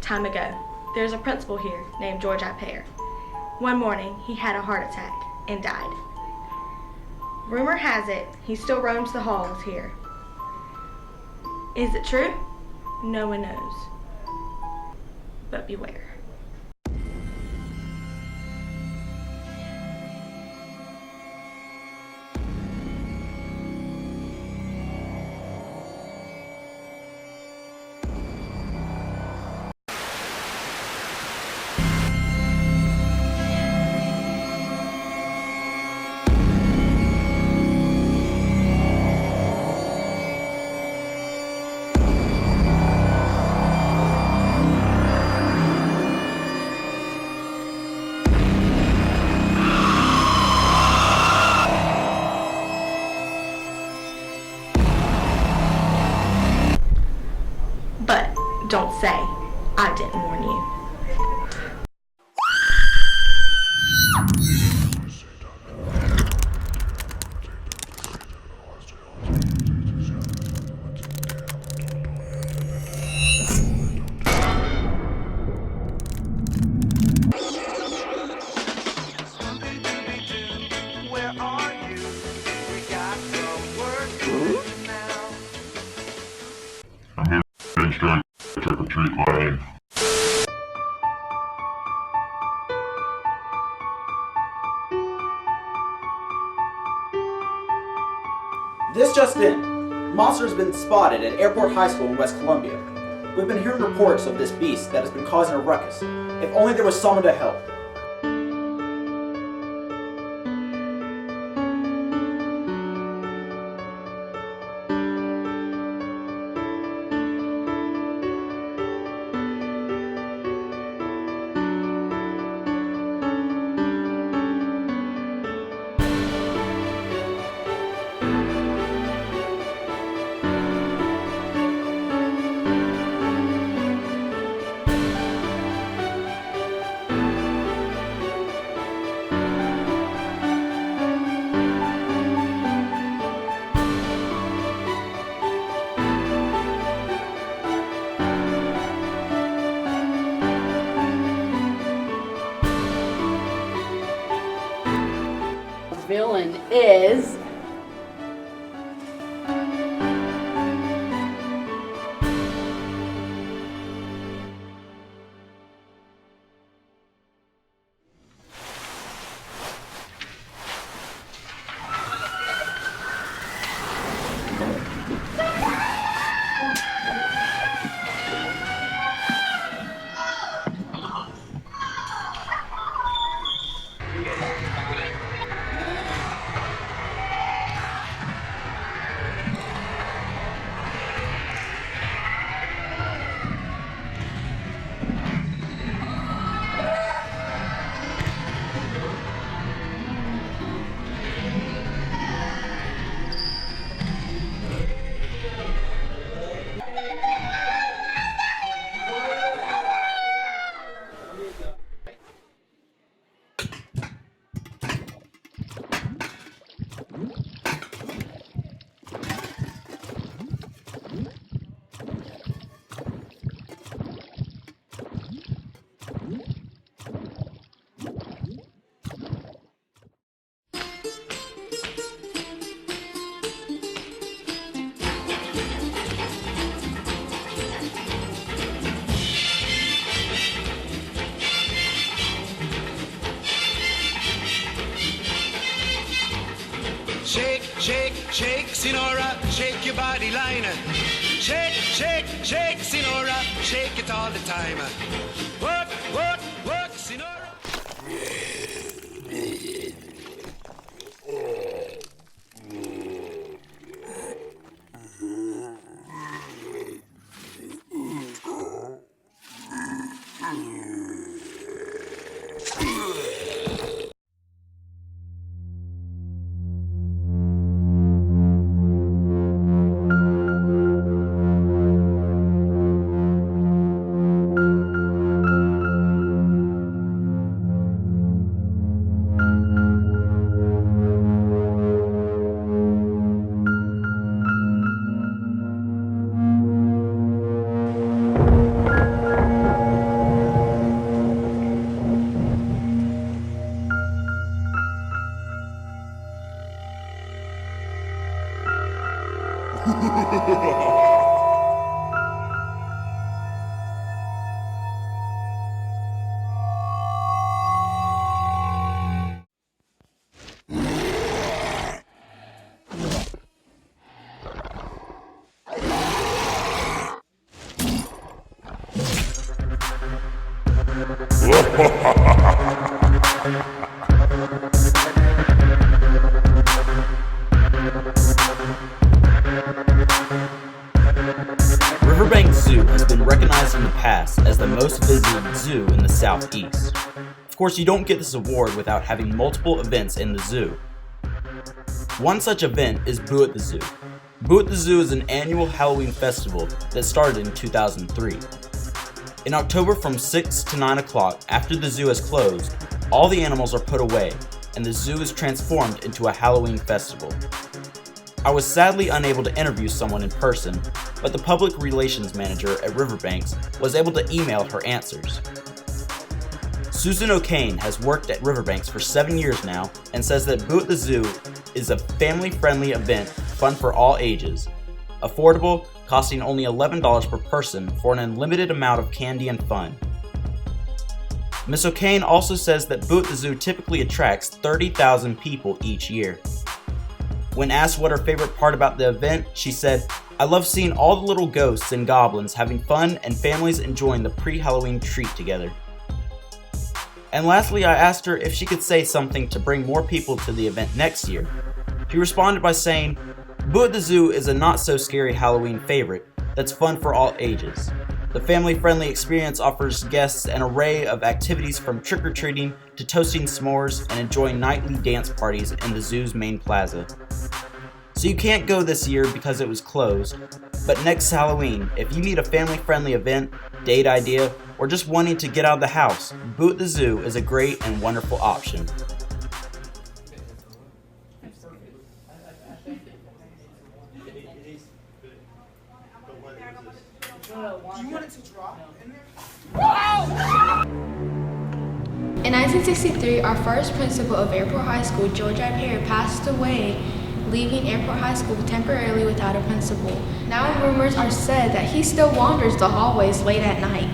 Time ago, there was a principal here named George Pear. One morning, he had a heart attack and died. Rumor has it he still roams the halls here. Is it true? No one knows. But beware. But don't say I didn't warn you. Where are you? We got some work to do now. I'm here during trick or treat lane. This just in. Monster has been spotted at Airport High School in West Columbia. We've been hearing reports of this beast that has been causing a ruckus. If only there was someone to help. Villain is Shake, shake, shake, Sinora, shake your body line. Shake, shake, shake, Sinora, shake it all the time. Work, work, work, Sinora. Riverbank Zoo has been recognized in the past as the most visited zoo in the Southeast. Of course, you don't get this award without having multiple events in the zoo. One such event is Boo at the Zoo. Boo at the Zoo is an annual Halloween festival that started in 2003. In October from 6 to 9 o'clock, after the zoo has closed, all the animals are put away and the zoo is transformed into a Halloween festival. I was sadly unable to interview someone in person, but the public relations manager at Riverbanks was able to email her answers. Susan O'Kane has worked at Riverbanks for 7 years now and says that Boo at the Zoo is a family-friendly event, fun for all ages, affordable, costing only $11 per person for an unlimited amount of candy and fun. Ms. O'Kane also says that Boo at the Zoo typically attracts 30,000 people each year. When asked what her favorite part about the event, she said, "I love seeing all the little ghosts and goblins having fun and families enjoying the pre-Halloween treat together." And lastly, I asked her if she could say something to bring more people to the event next year. She responded by saying, "Boo at the Zoo is a not-so-scary Halloween favorite that's fun for all ages. The family-friendly experience offers guests an array of activities from trick-or-treating to toasting s'mores and enjoying nightly dance parties in the zoo's main plaza. So you can't go this year because it was closed, but next Halloween, if you need a family-friendly event, date idea, or just wanting to get out of the house, Boo at the Zoo is a great and wonderful option." In 1963, our first principal of Airport High School, George I. Pear, passed away, leaving Airport High School temporarily without a principal. Now rumors are said that he still wanders the hallways late at night.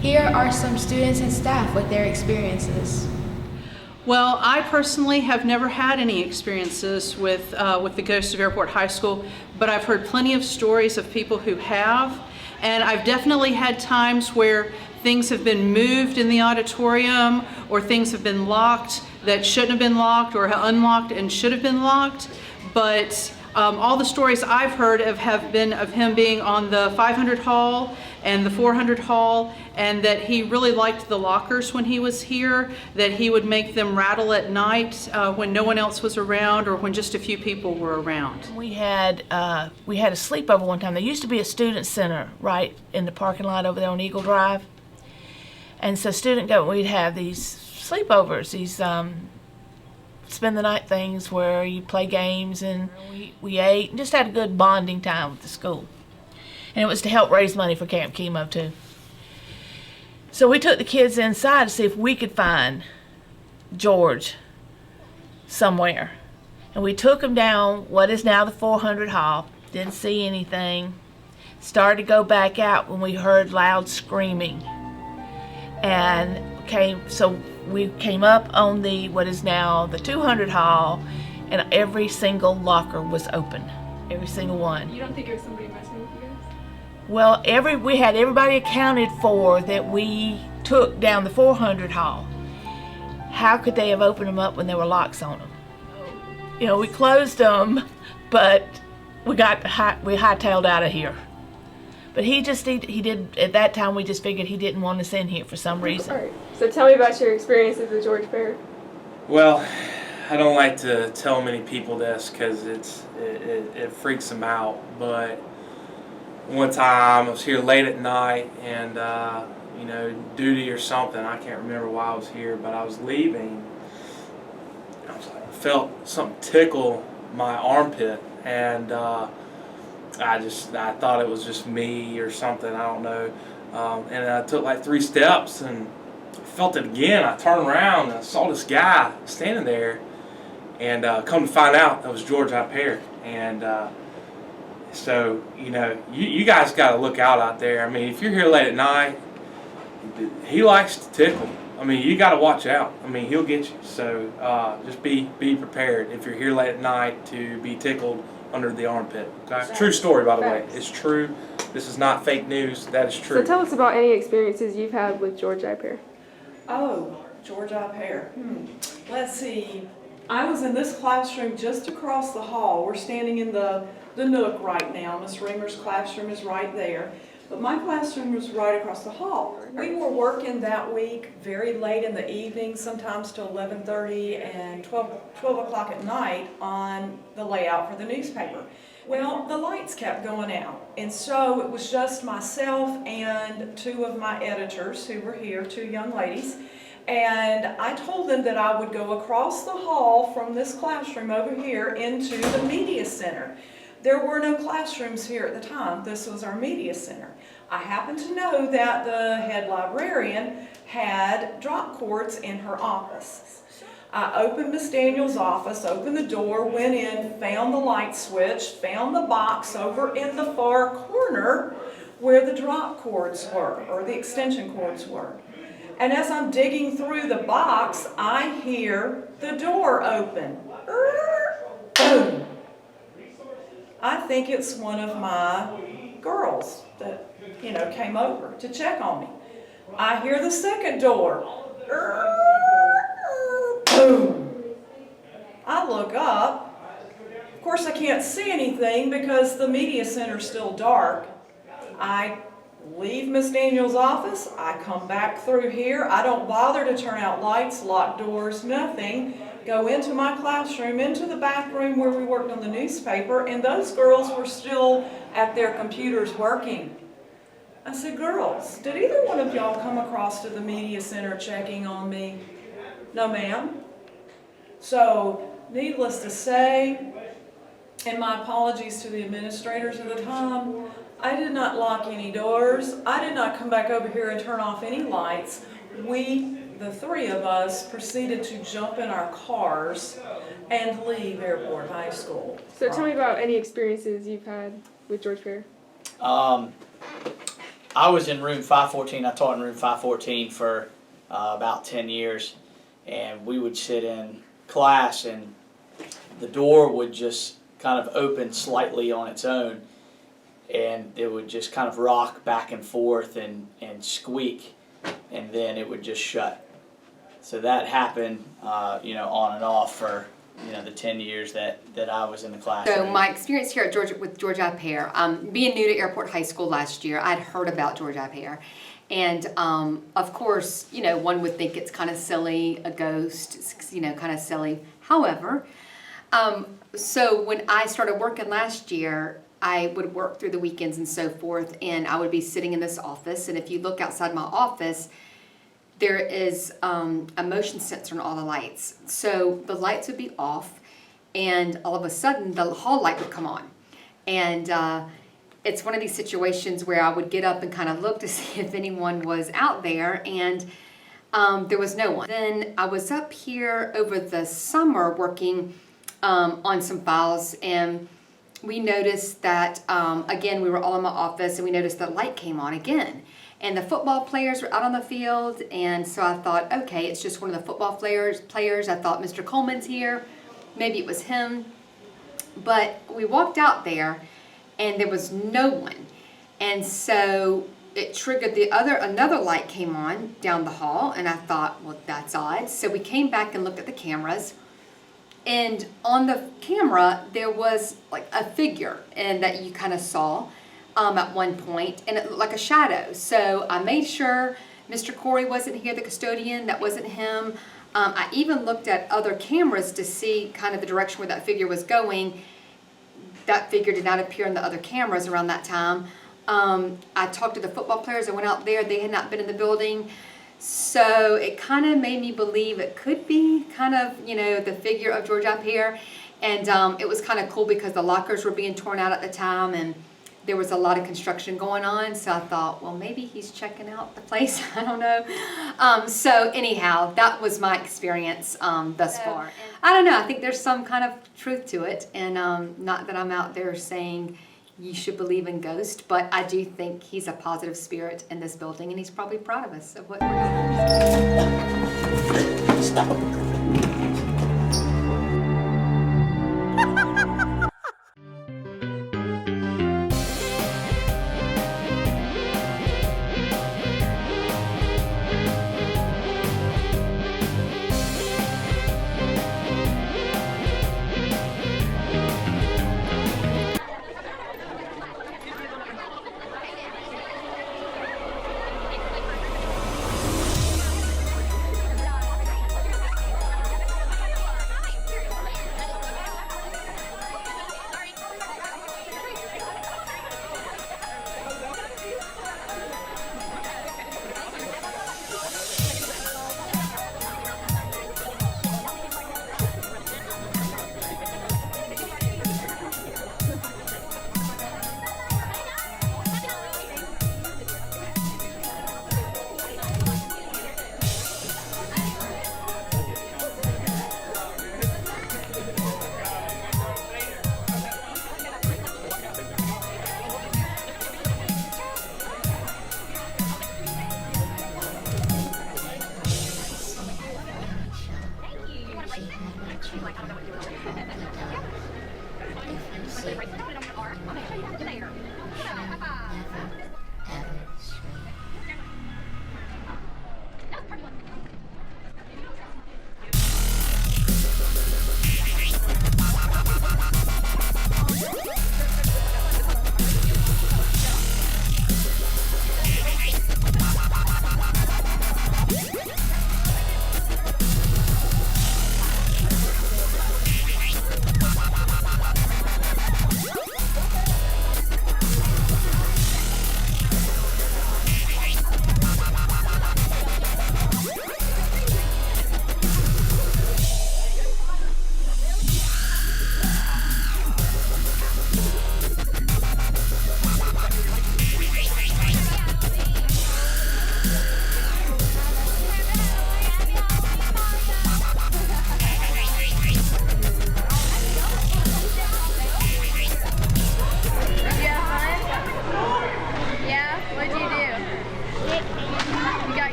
Here are some students and staff with their experiences. Well, I personally have never had any experiences with the ghost of Airport High School, but I've heard plenty of stories of people who have, and I've definitely had times where things have been moved in the auditorium or things have been locked that shouldn't have been locked or unlocked and should have been locked. But all the stories I've heard have been of him being on the 500 hall and the 400 hall, and that he really liked the lockers when he was here, that he would make them rattle at night when no one else was around or when just a few people were around. We had a sleepover one time. There used to be a student center right in the parking lot over there on Eagle Drive. And so we'd have these sleepovers, these spend the night things where you play games and we ate and just had a good bonding time with the school. And it was to help raise money for Camp Chemo too. So we took the kids inside to see if we could find George somewhere. And we took him down what is now the 400 hall, didn't see anything. Started to go back out when we heard loud screaming. And we came up on what is now the 200 hall, and every single locker was open, every single one. You don't think it was somebody messing with you guys? Well, we had everybody accounted for that we took down the 400 hall. How could they have opened them up when there were locks on them? You know, we closed them, but we hightailed out of here. But he did, at that time we just figured he didn't want us in here for some reason. All right, so tell me about your experiences with George Pear. Well, I don't like to tell many people this because it freaks them out, but one time I was here late at night and duty or something, I can't remember why I was here, but I was leaving. I felt something tickle my armpit, and I thought it was just me or something, I don't know. And I took like 3 steps and felt it again. I turned around and I saw this guy standing there, and come to find out that was George I. Pear. And so, you guys got to look out there. I mean, if you're here late at night, he likes to tickle. I mean, you got to watch out. I mean, he'll get you. So just be prepared if you're here late at night to be tickled under the armpit. Okay? True story, by the way. It's true. This is not fake news. That is true. So tell us about any experiences you've had with George I. Pear. Oh, George I. Pear. Let's see. I was in this classroom just across the hall. We're standing in the nook right now. Miss Reamer's classroom is right there. But my classroom was right across the hall. We were working that week very late in the evening, sometimes till 11:30 and 12 o'clock at night on the layout for the newspaper. Well, the lights kept going out, and so it was just myself and two of my editors who were here, two young ladies, and I told them that I would go across the hall from this classroom over here into the media center. There were no classrooms here at the time. This was our media center. I happened to know that the head librarian had drop cords in her office. I opened Miss Daniels' office, opened the door, went in, found the light switch, found the box over in the far corner where the drop cords were, or the extension cords were. And as I'm digging through the box, I hear the door open. Boom! I think it's one of my girls that, came over to check on me. I hear the second door. Boom! I look up. Of course, I can't see anything because the media center's still dark. I leave Miss Daniels' office. I come back through here. I don't bother to turn out lights, lock doors, nothing. Go into my classroom, into the back room where we worked on the newspaper, and those girls were still at their computers working. I said, girls, did either one of y'all come across to the media center checking on me? No, ma'am. So, needless to say, and my apologies to the administrators at the time, I did not lock any doors. I did not come back over here and turn off any lights. We, the three of us, proceeded to jump in our cars and leave Airport High School. So tell me about any experiences you've had with George Pear. I was in room 514. I taught in room 514 for about 10 years. And we would sit in class and the door would just kind of open slightly on its own. And it would just kind of rock back and forth and squeak. And then it would just shut. So that happened, on and off for, the 10 years that I was in the classroom. So my experience here at with George I. Pear, being new to Airport High School last year, I'd heard about George I. Pear. And of course, one would think it's kind of silly, a ghost, kind of silly. However, so when I started working last year, I would work through the weekends and so forth, and I would be sitting in this office, and if you look outside my office, there is a motion sensor on all the lights. So the lights would be off, and all of a sudden the hall light would come on. And it's one of these situations where I would get up and kind of look to see if anyone was out there, and there was no one. Then I was up here over the summer working on some files, and we noticed that, again, we were all in my office, and we noticed the light came on again. And the football players were out on the field, and so I thought, okay, it's just one of the football players. I thought Mr. Coleman's here. Maybe it was him. But we walked out there, and there was no one. And so it triggered another light came on down the hall, and I thought, well, that's odd. So we came back and looked at the cameras. And on the camera, there was like a figure and that you kind of saw at one point, and it looked like a shadow. So I made sure Mr. Corey wasn't here, the custodian, that wasn't him. I even looked at other cameras to see kind of the direction where that figure was going. That figure did not appear in the other cameras around that time. I talked to the football players. I went out there. They had not been in the building. So it kind of made me believe it could be kind of, the figure of George I. Pear. And it was kind of cool because the lockers were being torn out at the time, and there was a lot of construction going on. So I thought, well, maybe he's checking out the place. I don't know. So anyhow, that was my experience thus far. I don't know. I think there's some kind of truth to it. And not that I'm out there saying you should believe in ghosts, but I do think he's a positive spirit in this building, and he's probably proud of us of what we're doing. Stop.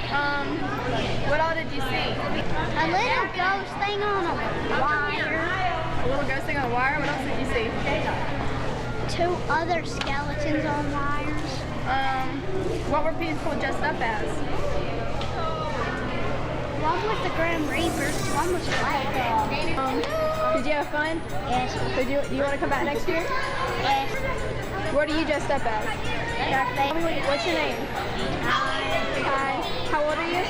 What all did you see? A little ghost thing on a wire. A little ghost thing on a wire? What else did you see? 2 other skeletons on wires. What were people dressed up as? One was the Grim Reaper, one was Black. Did you have fun? Yes. So do you want to come back next year? Yes. What are you dressed up as? What's your name? Hi. How old are you?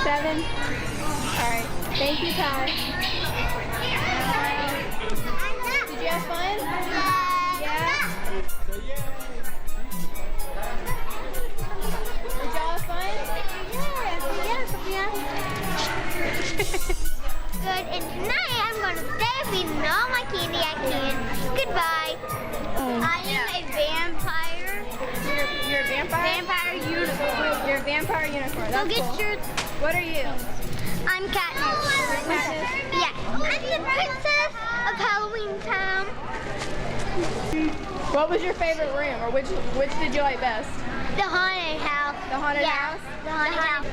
7. Alright. Thank you, Ty. Did you have fun? Yeah? Did y'all have fun? Good, and tonight I'm going to stay eating all my candy I can. Goodbye. I am a vampire. You're a vampire? Vampire unicorn. You're a vampire unicorn. Go That's get cool. your... What are you? I'm Katniss. Katniss? Yeah, I'm the princess of Halloween Town. What was your favorite room, or which did you like best? The haunted house. The haunted house? The haunted house.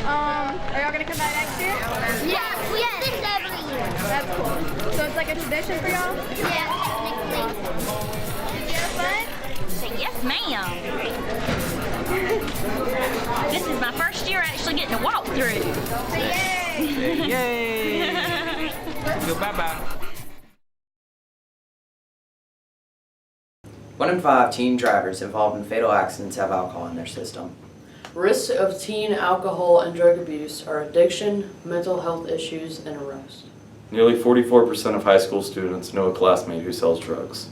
Are y'all gonna come back next year? Yes, we do this every year. That's cool. So it's like a tradition for y'all? Yeah, technically. Did you have fun? Yes, ma'am. This is my first year actually getting to walk through. Yay! Yay! Bye-bye. 1 in 5 teen drivers involved in fatal accidents have alcohol in their system. Risks of teen alcohol and drug abuse are addiction, mental health issues, and arrest. Nearly 44% of high school students know a classmate who sells drugs.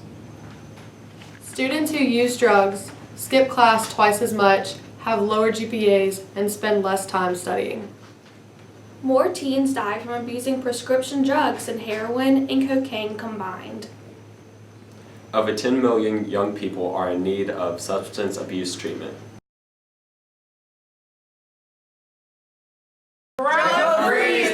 Students who use drugs skip class twice as much, have lower GPAs, and spend less time studying. More teens die from abusing prescription drugs than heroin and cocaine combined. Over 10 million young people are in need of substance abuse treatment.